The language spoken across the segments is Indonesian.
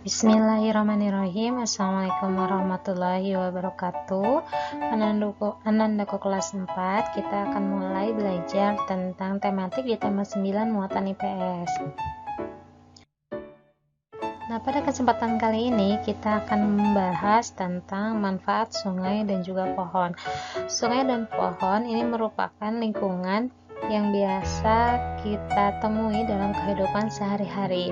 Bismillahirrahmanirrahim. Assalamualaikum warahmatullahi wabarakatuh. Anandaku kelas 4, kita akan mulai belajar tentang tematik di tema 9 muatan IPS. Nah, pada kesempatan kali ini kita akan membahas tentang manfaat sungai dan juga pohon. Sungai dan pohon ini merupakan lingkungan yang biasa kita temui dalam kehidupan sehari-hari.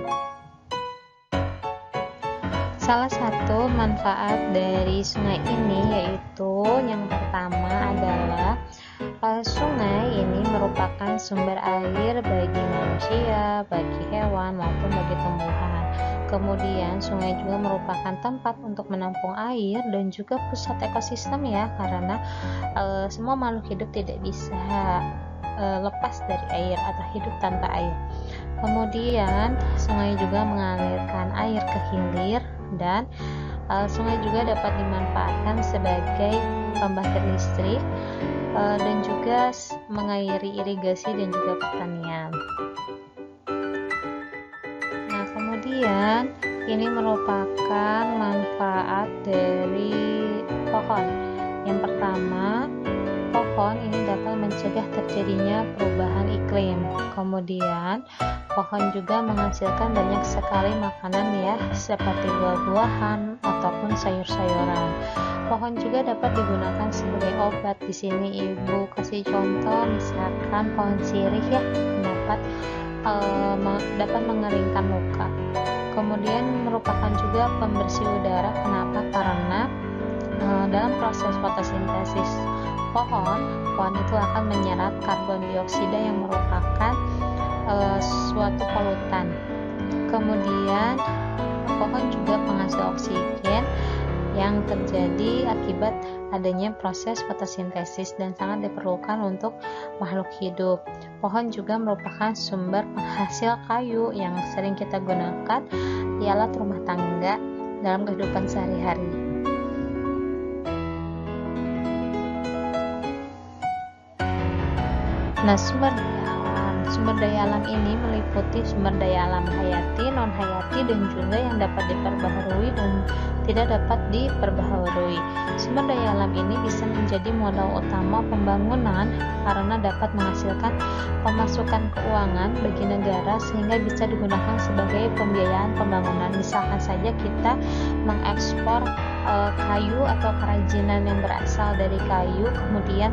Salah satu manfaat dari sungai ini yaitu yang pertama adalah sungai ini merupakan sumber air bagi manusia, bagi hewan maupun bagi tumbuhan. Kemudian sungai juga merupakan tempat untuk menampung air dan juga pusat ekosistem ya, karena semua makhluk hidup tidak bisa lepas dari air atau hidup tanpa air. Kemudian sungai juga mengalirkan air ke hilir, dan sungai juga dapat dimanfaatkan sebagai pembangkit listrik dan juga mengairi irigasi dan juga pertanian. Nah, kemudian ini merupakan manfaat dari pohon. Yang pertama, pohon ini dapat mencegah terjadinya perubahan iklim. Kemudian pohon juga menghasilkan banyak sekali makanan ya, seperti buah-buahan ataupun sayur-sayuran. Pohon juga dapat digunakan sebagai obat. Di sini Ibu kasih contoh, misalkan pohon sirih ya, dapat mengeringkan luka. Kemudian merupakan juga pembersih udara. Kenapa? Karena dalam proses fotosintesis pohon itu akan menyerap karbon dioksida yang merupakan suatu polutan. Kemudian pohon juga penghasil oksigen yang terjadi akibat adanya proses fotosintesis dan sangat diperlukan untuk makhluk hidup. Pohon juga merupakan sumber penghasil kayu yang sering kita gunakan di alat rumah tangga dalam kehidupan sehari-hari. Nah, sumber daya alam ini meliputi sumber daya alam hayati, non hayati, dan juga yang dapat diperbaharui dan tidak dapat diperbaharui. Sumber daya alam ini bisa menjadi modal utama pembangunan karena dapat menghasilkan pemasukan keuangan bagi negara sehingga bisa digunakan sebagai pembiayaan pembangunan. Misalkan saja kita mengekspor kayu atau kerajinan yang berasal dari kayu, kemudian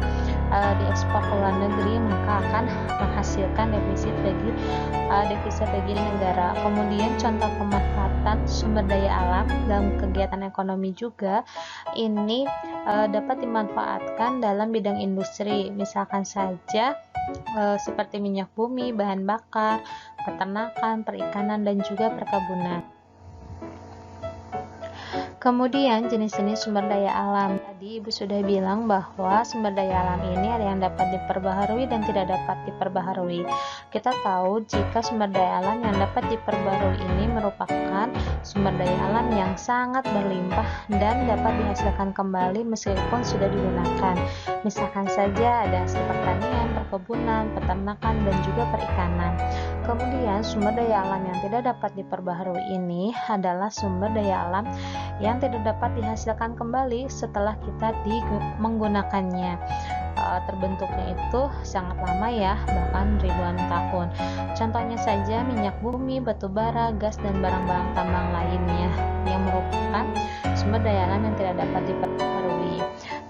diekspor ke luar negeri, maka akan menghasilkan defisit bagi negara. Kemudian contoh pemanfaatan sumber daya alam dalam kegiatan ekonomi juga ini dapat dimanfaatkan dalam bidang industri. Misalkan saja seperti minyak bumi, bahan bakar, peternakan, perikanan, dan juga perkebunan. Kemudian jenis-jenis sumber daya alam. Tadi Ibu sudah bilang bahwa sumber daya alam ini ada yang dapat diperbaharui dan tidak dapat diperbaharui. Kita tahu jika sumber daya alam yang dapat diperbaharui ini merupakan sumber daya alam yang sangat berlimpah dan dapat dihasilkan kembali meskipun sudah digunakan. Misalkan saja ada hasil pertanian, perkebunan, peternakan, dan juga perikanan. Kemudian sumber daya alam yang tidak dapat diperbaharui ini adalah sumber daya alam yang tidak dapat dihasilkan kembali setelah kita menggunakannya. Terbentuknya itu sangat lama ya, bahkan ribuan tahun. Contohnya saja minyak bumi, batu bara, gas, dan barang-barang tambang lainnya yang merupakan sumber daya alam yang tidak dapat diperbaharui.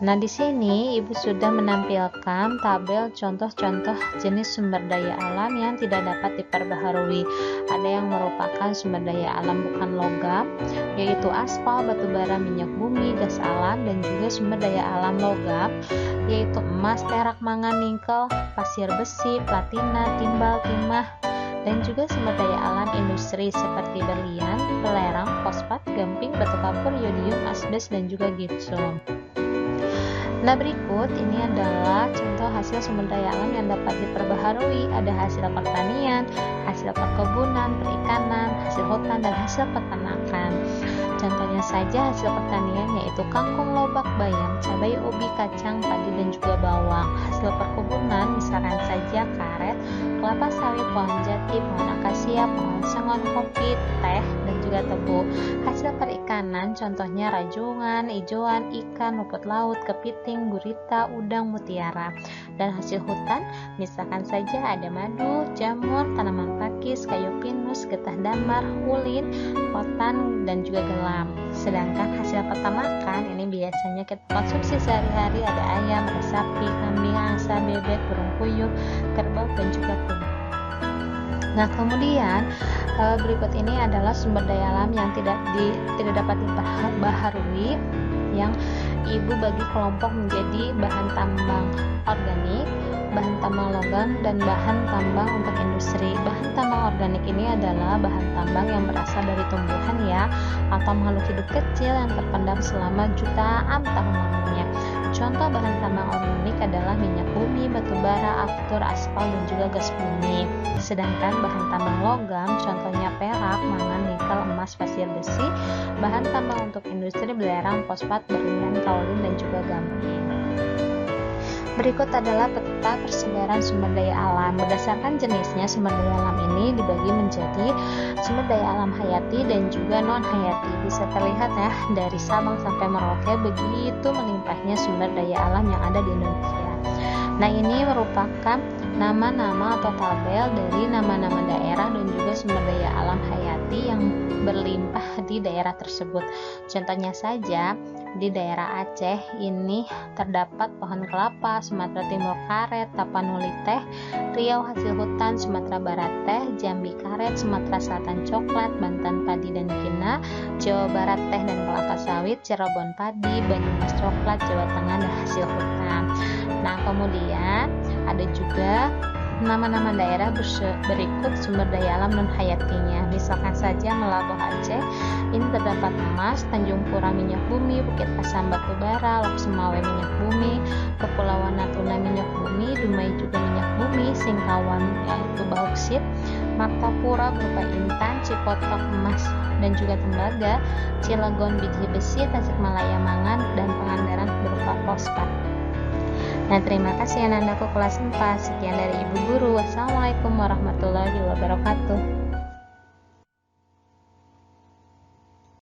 Nah, di sini Ibu sudah menampilkan tabel contoh-contoh jenis sumber daya alam yang tidak dapat diperbaharui. Ada yang merupakan sumber daya alam bukan logam, yaitu aspal, batu bara, minyak bumi, gas alam, dan juga sumber daya alam logam, yaitu emas, perak, mangan, nikel, pasir besi, platina, timbal, timah, dan juga sumber daya alam industri seperti berlian, belerang, fosfat, gamping, batu kapur, yodium, asbes, dan juga gipsum. Nah, berikut ini adalah contoh hasil sumber daya alam yang dapat diperbaharui. Ada hasil pertanian, hasil perkebunan, perikanan, hasil hutan, dan hasil peternakan. Contohnya saja hasil pertanian yaitu kangkung, lobak, bayam, cabai, ubi, kacang, padi, dan juga bawang. Hasil perkebunan perkebunan, misalkan saja karet, kelapa sawit, pohon jati, pohon akasia, pohon sengon, kopi, teh, dan juga tebu. Hasil perikanan contohnya rajungan, ijoan, ikan, rumput laut, kepiting, gurita, udang, mutiara. Dan hasil hutan misalkan saja ada madu, jamur, tanaman pakis, kayu pinus, getah damar, ulin, rotan, dan juga gelam. Sedangkan hasil peternakan ini biasanya kita konsumsi sehari-hari ada ayam, ada sapi, kambing, angsa, bebek, burung puyuh, kerbau, dan juga kuda. Nah, kemudian berikut ini adalah sumber daya alam yang tidak dapat diperbaharui yang Ibu bagi kelompok menjadi bahan tambang organik, bahan tambang logam, dan bahan tambang untuk industri. Bahan tambang organik ini adalah bahan tambang yang berasal dari tumbuhan ya, atau makhluk hidup kecil yang terpendam selama jutaan tahun lamanya. Contoh bahan tambang organik adalah minyak bumi, batu bara, aftur, aspal, dan juga gas bumi. Sedangkan bahan tambang logam contohnya perak, mangan, nikel, emas, pasir, besi. Bahan tambang untuk industri belerang, fosfat, berlian, kaolin, dan juga gamping. Berikut adalah peta persebaran sumber daya alam. Berdasarkan jenisnya, sumber daya alam ini dibagi menjadi sumber daya alam hayati dan juga non hayati. Bisa terlihat ya dari Sabang sampai Merauke begitu melimpahnya sumber daya alam yang ada di Indonesia. Nah, ini merupakan nama-nama atau tabel dari nama-nama daerah dan juga sumber daya alam hayati yang berlimpah di daerah tersebut. Contohnya saja di daerah Aceh ini terdapat pohon kelapa, Sumatera Timur karet, Tapanuli teh, Riau hasil hutan, Sumatera Barat teh, Jambi karet, Sumatera Selatan coklat, Banten padi dan kina, Jawa Barat teh dan kelapa sawit, Cirebon padi, Banyumas coklat, Jawa Tengah dan hasil hutan. Nah, kemudian ada juga nama-nama daerah berikut sumber daya alam non hayatinya. Misalkan saja Melabuh Aceh, ini terdapat emas, Tanjung Pura minyak bumi, Bukit Asam batu bara, Lok Sumawe minyak bumi, Kepulauan Natuna minyak bumi, Dumai juga minyak bumi, Singkawan yaitu bauksit, Martapura berupa intan, Cipotok emas dan juga tembaga, Cilegon biji besi, Tasikmalaya mangan, dan Pangandaran berupa fosfat. Nah, terima kasih anandaku kelas 4. Sekian dari Ibu Guru. Wassalamualaikum warahmatullahi wabarakatuh.